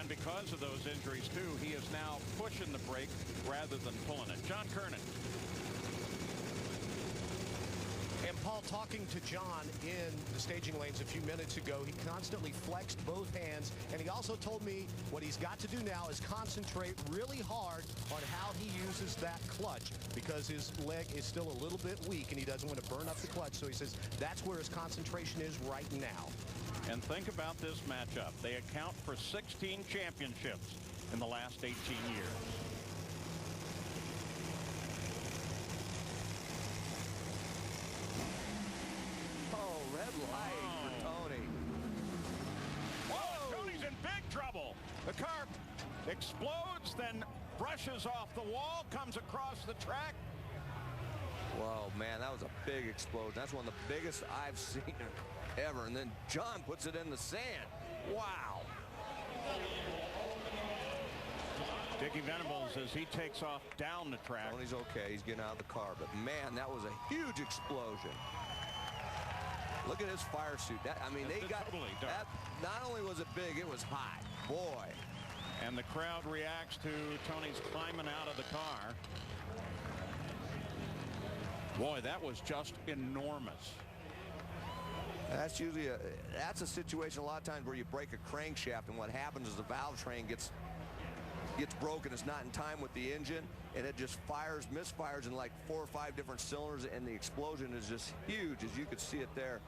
And because of those injuries, too, he is now pushing the brake rather than pulling it. John Kernan. And Paul, talking to John in the staging lanes a few minutes ago, he constantly flexed both hands, and he also told me what he's got to do now is concentrate really hard on how he uses that clutch, because his leg is still a little bit weak and he doesn't want to burn up the clutch. So he says that's where his concentration is right now. And think about this matchup. They account for 16 championships in the last 18 years. Red light for Tony. Whoa, Tony's in big trouble. The car explodes, then brushes off the wall, comes across the track. Whoa, man, that was a big explosion. That's one of the biggest I've seen ever. And then John puts it in the sand. Wow. Dickie Venables, as he takes off down the track. Tony's okay. He's getting out of the car. But, man, that was a huge explosion. Look at his fire suit. I mean, they got totally that. Not only was it big, it was hot. Boy. And the crowd reacts to Tony's climbing out of the car. Boy, that was just enormous. That's usually that's a situation a lot of times where you break a crankshaft, and what happens is the valve train gets broken. It's not in time with the engine, and it just misfires in like 4 or 5 different cylinders, and the explosion is just huge, as you could see it there.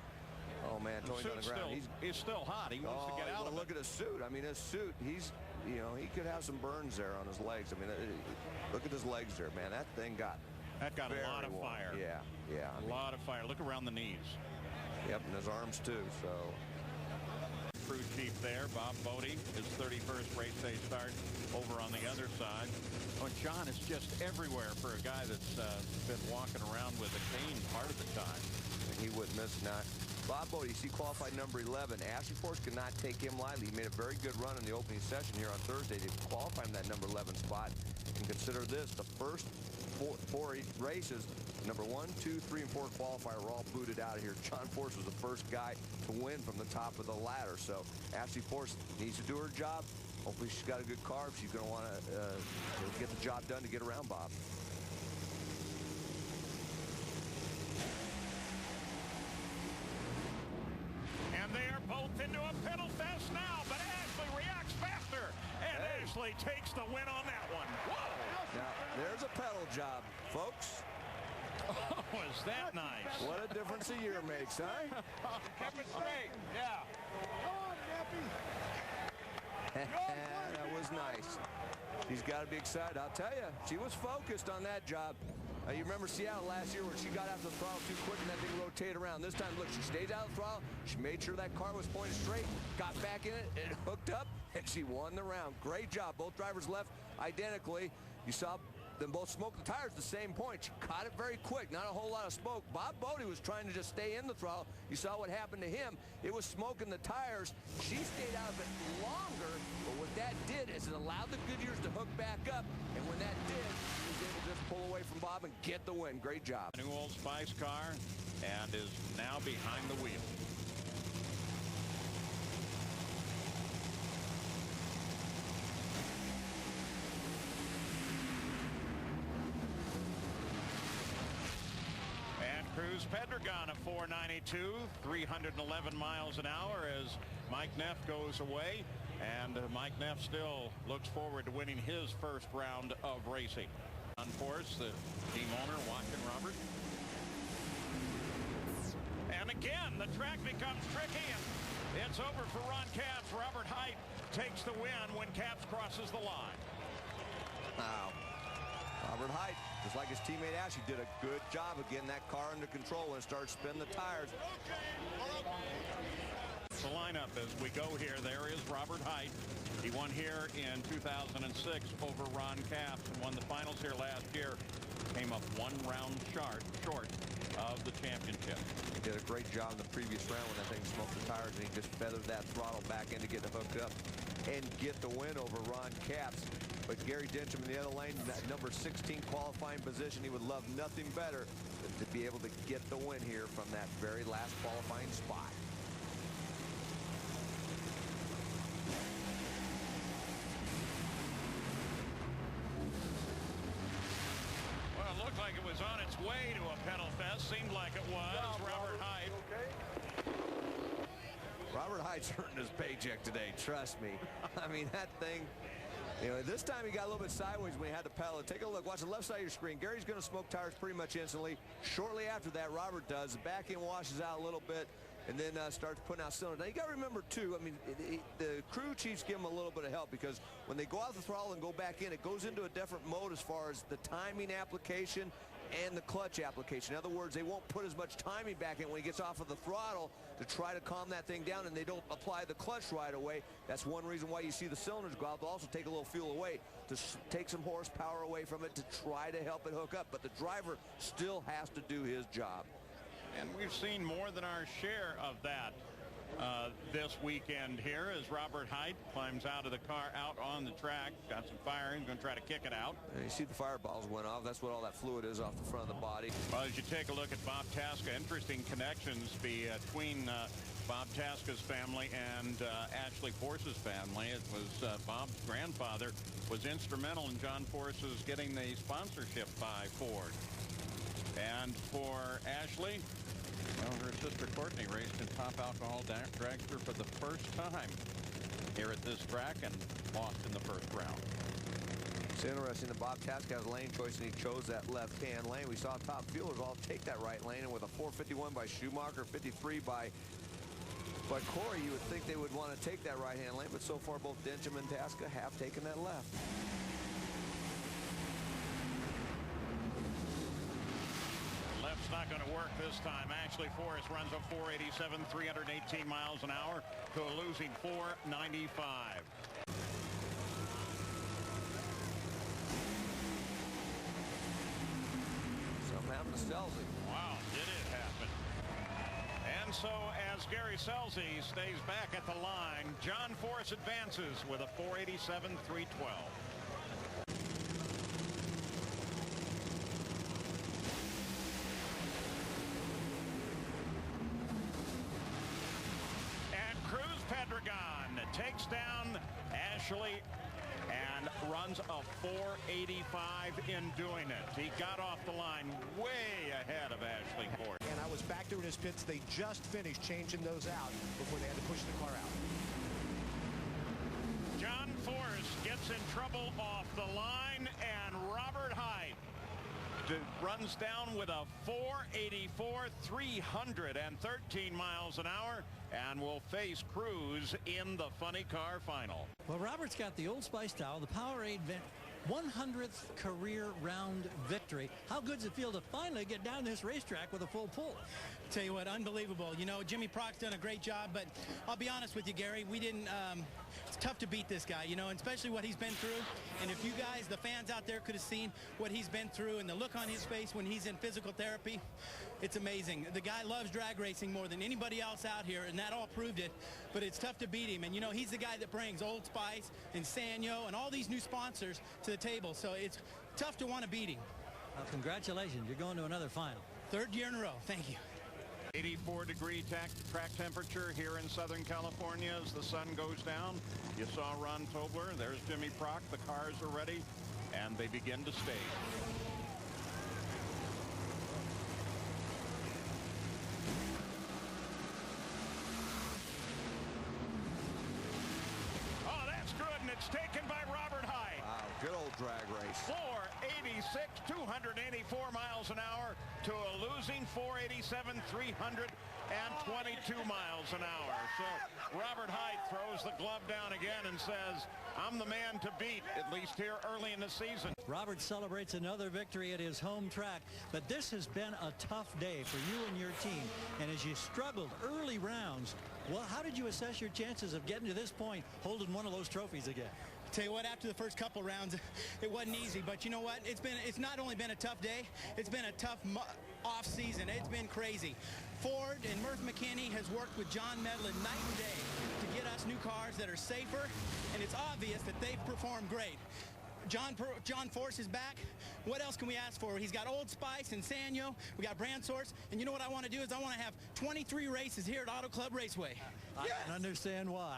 Oh man, Tony's on the ground. He's still hot. He wants to get out of it. Look at his suit. I mean, his suit. He could have some burns there on his legs. I mean, look at his legs there, man. That thing got a lot of fire. Yeah. A lot of fire. Look around the knees. Yep, and his arms too. So. Crew chief there, Bob Bodie, his 31st race day start over on the other side. Oh, John is just everywhere for a guy that's been walking around with a cane part of the time. And he wouldn't miss not. Bob Bodie, he qualified number 11. Ashley Force could not take him lightly. He made a very good run in the opening session here on Thursday to qualify him that number 11 spot. And consider this, the first four races, number 1, 2, 3, and 4 qualifier were all booted out of here. John Force was the first guy to win from the top of the ladder. So Ashley Force needs to do her job. Hopefully she's got a good car. She's going to want to get the job done to get around Bob. And they are both into a pedal fest now, but Ashley reacts faster. And Ashley takes the win on that one. Whoa! Now, there's a pedal job, folks. Oh, is that nice? What a difference a year makes, huh? Kept it straight. Yeah. That was nice. She's got to be excited. I'll tell you, she was focused on that job. You remember Seattle last year where she got out the throttle too quick and that thing rotated around. This time, look, she stayed out of the throttle. She made sure that car was pointed straight, got back in it, and hooked up, and she won the round. Great job. Both drivers left identically. You saw them both smoke the tires at the same point. She caught it very quick. Not a whole lot of smoke. Bob Bodie was trying to just stay in the throttle. You saw what happened to him. It was smoking the tires. She stayed out of it longer, but what that did is it allowed the Goodyears to hook back up, and when that did, she was able to just pull away from Bob and get the win. Great job. New Old Spice car, and is now behind the wheel. Cruz Pedregon at 492, 311 miles an hour as Mike Neff goes away. And Mike Neff still looks forward to winning his first round of racing. On Force, the team owner, watching Robert. And again, the track becomes tricky, and it's over for Ron Capps. Robert Height takes the win when Capps crosses the line. Wow. Robert Height, just like his teammate Ashley, did a good job of getting that car under control when it started spinning the tires. The lineup as we go here, there is Robert Height. He won here in 2006 over Ron Capps and won the finals here last year. Came up one round short of the championship. He did a great job in the previous round when that thing smoked the tires, and he just feathered that throttle back in to get it hooked up and get the win over Ron Capps. But Gary Densham in the other lane, that number 16 qualifying position, he would love nothing better than to be able to get the win here from that very last qualifying spot. like it was on its way to a pedal fest. Seemed like it was. Robert Hyde. Robert Hyde's earning his paycheck today, trust me. I mean, that thing, you know, this time he got a little bit sideways when he had to pedal it. Take a look. Watch the left side of your screen. Gary's going to smoke tires pretty much instantly. Shortly after that, Robert does. The back end washes out a little bit and then starts putting out cylinders. Now, you got to remember, too, I mean, the crew chiefs give him a little bit of help because when they go off the throttle and go back in, it goes into a different mode as far as the timing application and the clutch application. In other words, they won't put as much timing back in when he gets off of the throttle to try to calm that thing down, and they don't apply the clutch right away. That's one reason why you see the cylinders go out. They'll also take a little fuel away to take some horsepower away from it to try to help it hook up. But the driver still has to do his job. And we've seen more than our share of that this weekend here as Robert Hyde climbs out of the car out on the track. Got some fire. He's going to try to kick it out. And you see the fireballs went off. That's what all that fluid is off the front of the body. Well, as you take a look at Bob Tasca, interesting connections between Bob Tasca's family and Ashley Force's family. It was Bob's grandfather was instrumental in John Force's getting the sponsorship by Ford. And for Ashley, well, her sister Courtney raced in top alcohol dragster for the first time here at this track and lost in the first round. It's interesting that Bob Tasca has a lane choice and he chose that left-hand lane. We saw top fuelers all take that right lane, and with a 451 by Schumacher, 53 by Corey, you would think they would want to take that right-hand lane, but so far both Dencham and Tasca have taken that left. Left's not going to work this time. Ashley Force runs a 487, 318 miles an hour to a losing 495. Something happened to Scelzi. Wow, did it happen? And so as Gary Scelzi stays back at the line, John Force advances with a 487, 312. Takes down Ashley and runs a 485 in doing it. He got off the line way ahead of Ashley Force. And I was back there in his pits. They just finished changing those out before they had to push the car out. John Force gets in trouble off the line, and Robert Hyde runs down with a 484, 313 miles an hour, and will face Cruz in the funny car final. Well, Robert's got the Old Spice style, the Powerade 100th career round victory. How good does it feel to finally get down this racetrack with a full pull? Tell you what, unbelievable. You know, Jimmy Proc's done a great job, but I'll be honest with you, Gary, we didn't, it's tough to beat this guy, you know, and especially what he's been through. And if you guys, the fans out there, could have seen what he's been through and the look on his face when he's in physical therapy, it's amazing. The guy loves drag racing more than anybody else out here, and that all proved it, but it's tough to beat him. And, you know, he's the guy that brings Old Spice and Sanyo and all these new sponsors to the table, so it's tough to want to beat him. Well, congratulations. You're going to another final. Third year in a row. Thank you. 84-degree track temperature here in Southern California as the sun goes down. You saw Ron Tobler. There's Jimmy Proc. The cars are ready, and they begin to stage. Oh, that's good, and it's taken by Robert Hyde. Wow, good old drag race. 486, 284 miles an hour to a losing 487, 322 miles an hour. So Robert Hyde throws the glove down again and says, I'm the man to beat, at least here early in the season. Robert celebrates another victory at his home track, but this has been a tough day for you and your team. And as you struggled early rounds, well, how did you assess your chances of getting to this point, holding one of those trophies again? Tell you what, after the first couple rounds, it wasn't easy, but you know what? It's not only been a tough day, it's been a tough off season. It's been crazy. Ford and Murph McKinney has worked with John Medlin night and day to get us new cars that are safer, and it's obvious that they've performed great. John Force is back. What else can we ask for? He's got Old Spice and Sanyo. We got brand source. And you know what I want to do is I want to have 23 races here at Auto Club Raceway. I can understand why.